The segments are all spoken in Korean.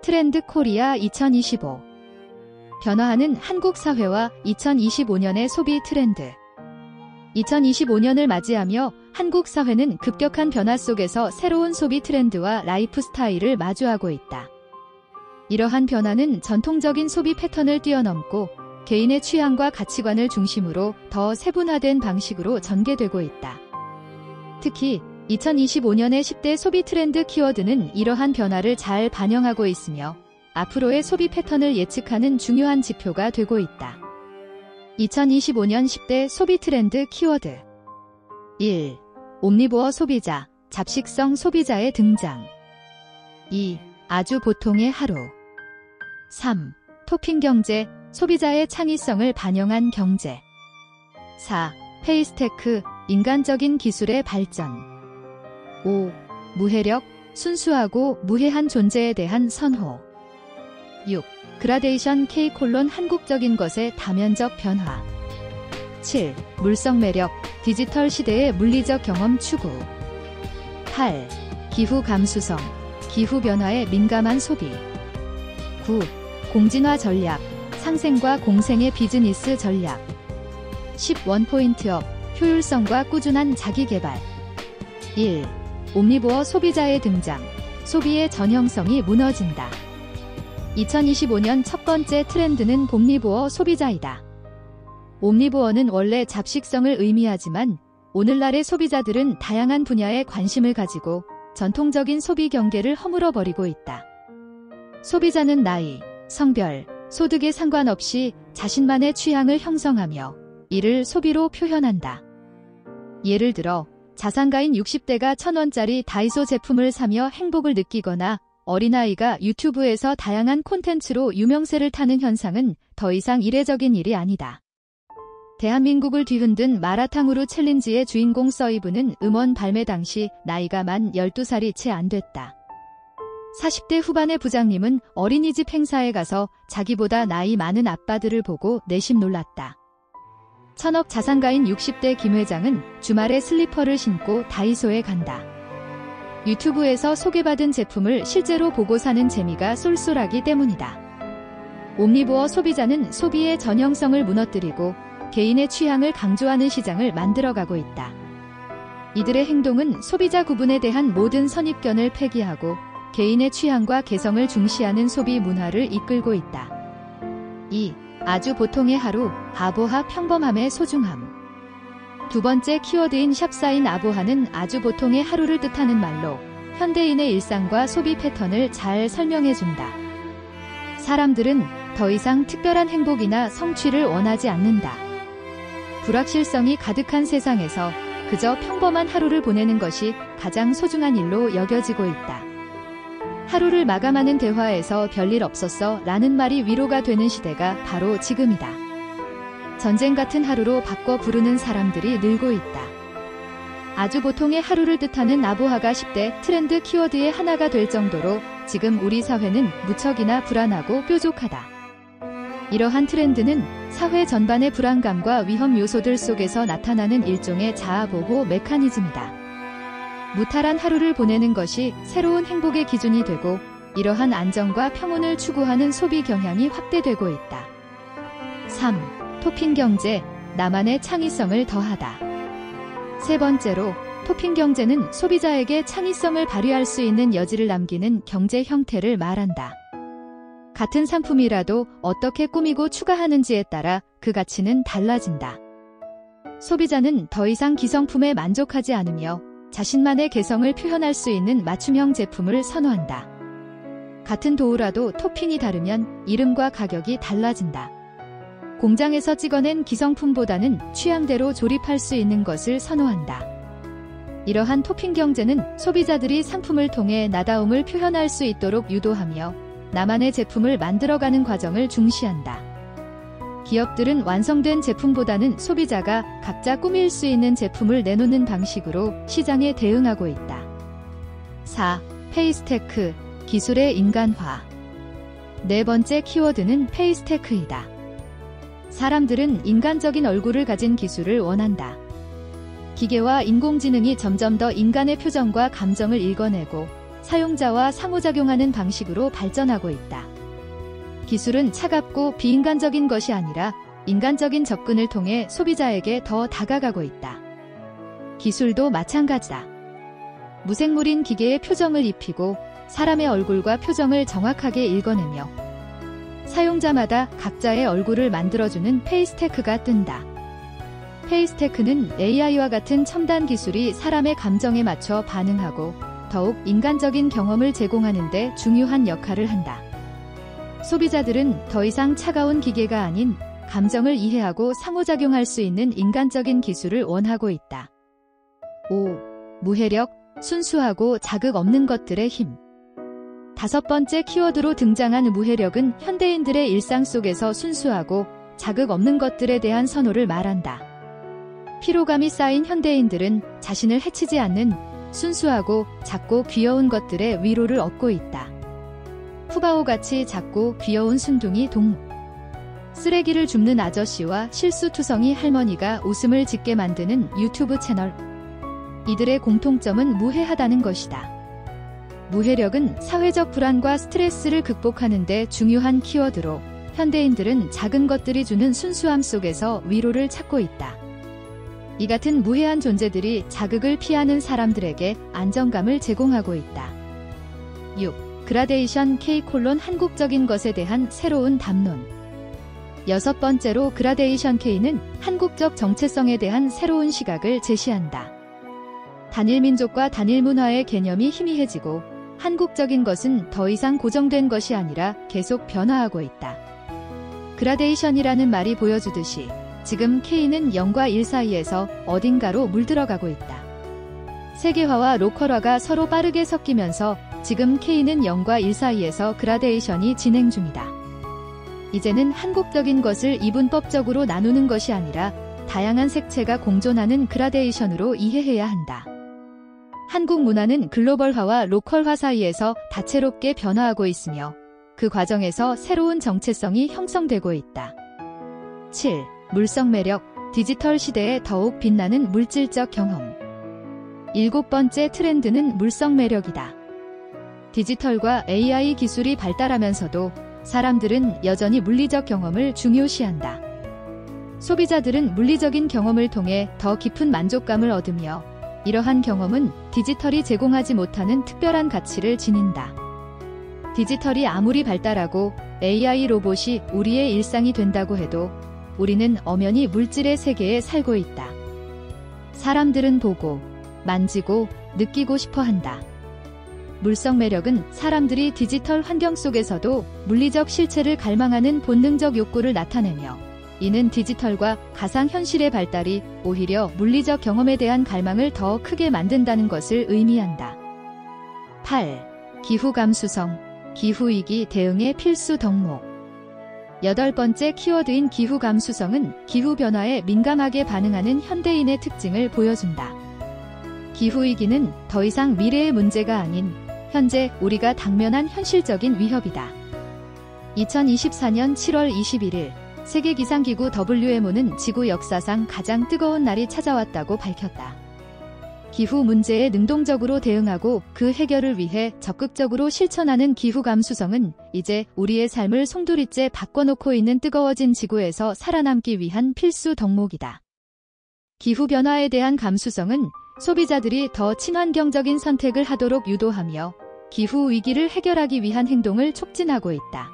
트렌드 코리아 2025. 변화하는 한국 사회와 2025년의 소비 트렌드. 2025년을 맞이하며 한국 사회는 급격한 변화 속에서 새로운 소비 트렌드와 라이프 스타일을 마주하고 있다. 이러한 변화는 전통적인 소비 패턴을 뛰어넘고 개인의 취향과 가치관을 중심으로 더 세분화된 방식으로 전개되고 있다. 특히 2025년의 10대 소비 트렌드 키워드는 이러한 변화를 잘 반영하고 있으며 앞으로의 소비 패턴을 예측하는 중요한 지표가 되고 있다. 2025년 10대 소비 트렌드 키워드 1. 옴니부어 소비자, 잡식성 소비자의 등장. 2. 아주 보통의 하루. 3. 토핑 경제, 소비자의 창의성을 반영한 경제. 4. 페이스테크, 인간적인 기술의 발전. 5. 무해력, 순수하고 무해한 존재에 대한 선호. 6. 그라데이션 K: 한국적인 것의 다면적 변화. 7. 물성 매력, 디지털 시대의 물리적 경험 추구. 8. 기후 감수성, 기후 변화에 민감한 소비. 9. 공진화 전략, 상생과 공생의 비즈니스 전략. 10. 원포인트업, 효율성과 꾸준한 자기개발. 1. 옴니부어 소비자의 등장, 소비의 전형성이 무너진다. 2025년 첫 번째 트렌드는 옴니부어 소비자이다. 옴니부어는 원래 잡식성을 의미하지만 오늘날의 소비자들은 다양한 분야에 관심을 가지고 전통적인 소비 경계를 허물어버리고 있다. 소비자는 나이, 성별, 소득에 상관없이 자신만의 취향을 형성하며 이를 소비로 표현한다. 예를 들어 자산가인 60대가 1,000원짜리 다이소 제품을 사며 행복을 느끼거나 어린아이가 유튜브에서 다양한 콘텐츠로 유명세를 타는 현상은 더 이상 이례적인 일이 아니다. 대한민국을 뒤흔든 마라탕후루 챌린지의 주인공 서이브는 음원 발매 당시 나이가 만 12살이 채 안 됐다. 40대 후반의 부장님은 어린이집 행사에 가서 자기보다 나이 많은 아빠들을 보고 내심 놀랐다. 천억 자산가인 60대 김 회장은 주말에 슬리퍼를 신고 다이소에 간다. 유튜브에서 소개받은 제품을 실제로 보고 사는 재미가 쏠쏠하기 때문이다. 옴니부어 소비자는 소비의 전형성을 무너뜨리고 개인의 취향을 강조하는 시장을 만들어가고 있다. 이들의 행동은 소비자 구분에 대한 모든 선입견을 폐기하고 개인의 취향과 개성을 중시하는 소비 문화를 이끌고 있다. 2. 아주 보통의 하루, 아보하 평범함의 소중함. 두 번째 키워드인 샵사인 아보하는 아주 보통의 하루를 뜻하는 말로 현대인의 일상과 소비 패턴을 잘 설명해준다. 사람들은 더 이상 특별한 행복이나 성취를 원하지 않는다. 불확실성이 가득한 세상에서 그저 평범한 하루를 보내는 것이 가장 소중한 일로 여겨지고 있다. 하루를 마감하는 대화에서 별일 없었어 라는 말이 위로가 되는 시대가 바로 지금이다. 전쟁 같은 하루로 바꿔 부르는 사람들이 늘고 있다. 아주 보통의 하루를 뜻하는 아보하가 10대 트렌드 키워드의 하나가 될 정도로 지금 우리 사회는 무척이나 불안하고 뾰족하다. 이러한 트렌드는 사회 전반의 불안감과 위험 요소들 속에서 나타나는 일종의 자아보호 메커니즘이다. 무탈한 하루를 보내는 것이 새로운 행복의 기준이 되고 이러한 안정과 평온을 추구하는 소비 경향이 확대되고 있다. 3. 토핑 경제, 나만의 창의성을 더하다. 세 번째로, 토핑 경제는 소비자에게 창의성을 발휘할 수 있는 여지를 남기는 경제 형태를 말한다. 같은 상품이라도 어떻게 꾸미고 추가하는지에 따라 그 가치는 달라진다. 소비자는 더 이상 기성품에 만족하지 않으며 자신만의 개성을 표현할 수 있는 맞춤형 제품을 선호한다. 같은 도우라도 토핑이 다르면 이름과 가격이 달라진다. 공장에서 찍어낸 기성품보다는 취향대로 조립할 수 있는 것을 선호한다. 이러한 토핑 경제는 소비자들이 상품을 통해 나다움을 표현할 수 있도록 유도하며 나만의 제품을 만들어가는 과정을 중시한다. 기업들은 완성된 제품보다는 소비자가 각자 꾸밀 수 있는 제품을 내놓는 방식으로 시장에 대응하고 있다. 4. 페이스테크, 기술의 인간화. 네 번째 키워드는 페이스테크이다. 사람들은 인간적인 얼굴을 가진 기술을 원한다. 기계와 인공지능이 점점 더 인간의 표정과 감정을 읽어내고 사용자와 상호작용하는 방식으로 발전하고 있다. 기술은 차갑고 비인간적인 것이 아니라 인간적인 접근을 통해 소비자에게 더 다가가고 있다. 기술도 마찬가지다. 무생물인 기계에 표정을 입히고 사람의 얼굴과 표정을 정확하게 읽어내며 사용자마다 각자의 얼굴을 만들어주는 페이스테크가 뜬다. 페이스테크는 AI와 같은 첨단 기술이 사람의 감정에 맞춰 반응하고 더욱 인간적인 경험을 제공하는 데 중요한 역할을 한다. 소비자들은 더 이상 차가운 기계가 아닌 감정을 이해하고 상호작용할 수 있는 인간적인 기술을 원하고 있다. 5. 무해력, 순수하고 자극 없는 것들의 힘. 5번째 키워드로 등장한 무해력은 현대인들의 일상 속에서 순수하고 자극 없는 것들에 대한 선호를 말한다. 피로감이 쌓인 현대인들은 자신을 해치지 않는 순수하고 작고 귀여운 것들의 위로를 얻고 있다. 푸바오같이 작고 귀여운 순둥이 동물, 쓰레기를 줍는 아저씨와 실수투성이 할머니가 웃음을 짓게 만드는 유튜브 채널. 이들의 공통점은 무해하다는 것이다. 무해력은 사회적 불안과 스트레스를 극복하는 데 중요한 키워드로 현대인들은 작은 것들이 주는 순수함 속에서 위로를 찾고 있다. 이 같은 무해한 존재들이 자극을 피하는 사람들에게 안정감을 제공하고 있다. 6. 그라데이션 K: 한국적인 것에 대한 새로운 담론. 6번째로 그라데이션 K는 한국적 정체성에 대한 새로운 시각을 제시한다. 단일 민족과 단일 문화의 개념이 희미해지고 한국적인 것은 더 이상 고정된 것이 아니라 계속 변화하고 있다. 그라데이션이라는 말이 보여주듯이 지금 K는 0과 1 사이에서 어딘가로 물들어가고 있다. 세계화와 로컬화가 서로 빠르게 섞이면서 지금 K는 0과 1 사이에서 그라데이션이 진행 중이다. 이제는 한국적인 것을 이분법적으로 나누는 것이 아니라 다양한 색채가 공존하는 그라데이션으로 이해해야 한다. 한국 문화는 글로벌화와 로컬화 사이에서 다채롭게 변화하고 있으며 그 과정에서 새로운 정체성이 형성되고 있다. 7. 물성 매력, 디지털 시대에 더욱 빛나는 물질적 경험. 7번째 트렌드는 물성 매력이다. 디지털과 AI 기술이 발달하면서도 사람들은 여전히 물리적 경험을 중요시한다. 소비자들은 물리적인 경험을 통해 더 깊은 만족감을 얻으며 이러한 경험은 디지털이 제공하지 못하는 특별한 가치를 지닌다. 디지털이 아무리 발달하고 AI 로봇이 우리의 일상이 된다고 해도 우리는 엄연히 물질의 세계에 살고 있다. 사람들은 보고, 만지고, 느끼고 싶어 한다. 물성 매력은 사람들이 디지털 환경 속에서도 물리적 실체를 갈망하는 본능적 욕구를 나타내며 이는 디지털과 가상현실의 발달이 오히려 물리적 경험에 대한 갈망을 더 크게 만든다는 것을 의미한다. 8. 기후 감수성, 기후위기 대응의 필수 덕목. 8번째 키워드인 기후 감수성은 기후변화에 민감하게 반응하는 현대인의 특징을 보여준다. 기후위기는 더 이상 미래의 문제가 아닌 현재 우리가 당면한 현실적인 위협이다. 2024년 7월 21일 세계기상기구 WMO는 지구 역사상 가장 뜨거운 날이 찾아왔다고 밝혔다. 기후 문제에 능동적으로 대응하고 그 해결을 위해 적극적으로 실천하는 기후 감수성은 이제 우리의 삶을 송두리째 바꿔놓고 있는 뜨거워진 지구에서 살아남기 위한 필수 덕목이다. 기후변화에 대한 감수성은 소비자들이 더 친환경적인 선택을 하도록 유도하며 기후 위기를 해결하기 위한 행동을 촉진하고 있다.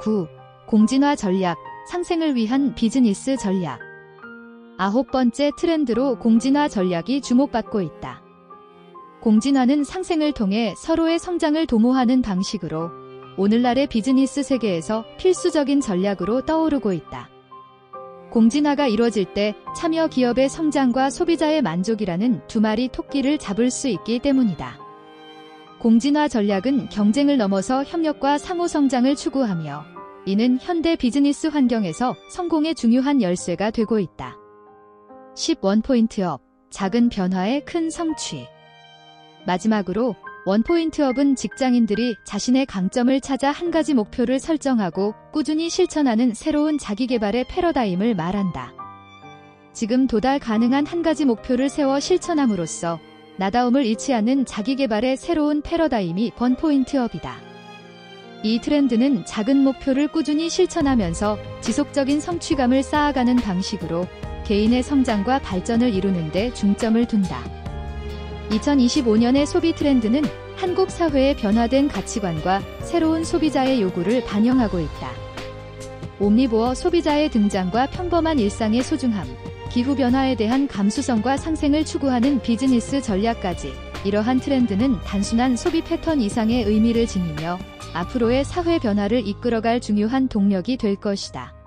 9. 공진화 전략, 상생을 위한 비즈니스 전략. 9번째 트렌드로 공진화 전략이 주목받고 있다. 공진화는 상생을 통해 서로의 성장을 도모하는 방식으로 오늘날의 비즈니스 세계에서 필수적인 전략으로 떠오르고 있다. 공진화가 이뤄질 때 참여 기업의 성장과 소비자의 만족이라는 두 마리 토끼를 잡을 수 있기 때문이다. 공진화 전략은 경쟁을 넘어서 협력과 상호 성장을 추구하며 이는 현대 비즈니스 환경에서 성공의 중요한 열쇠가 되고 있다. 10. 원포인트업, 작은 변화의 큰 성취. 마지막으로 원포인트업은 직장인들이 자신의 강점을 찾아 한 가지 목표를 설정하고 꾸준히 실천하는 새로운 자기개발의 패러다임을 말한다. 지금 도달 가능한 한 가지 목표를 세워 실천함으로써 나다움을 잃지 않는 자기개발의 새로운 패러다임이 번포인트업이다. 이 트렌드는 작은 목표를 꾸준히 실천하면서 지속적인 성취감을 쌓아가는 방식으로 개인의 성장과 발전을 이루는 데 중점을 둔다. 2025년의 소비 트렌드는 한국 사회의 변화된 가치관과 새로운 소비자의 요구를 반영하고 있다. 옴니보어 소비자의 등장과 평범한 일상의 소중함, 기후변화에 대한 감수성과 상생을 추구하는 비즈니스 전략까지 이러한 트렌드는 단순한 소비 패턴 이상의 의미를 지니며 앞으로의 사회 변화를 이끌어갈 중요한 동력이 될 것이다.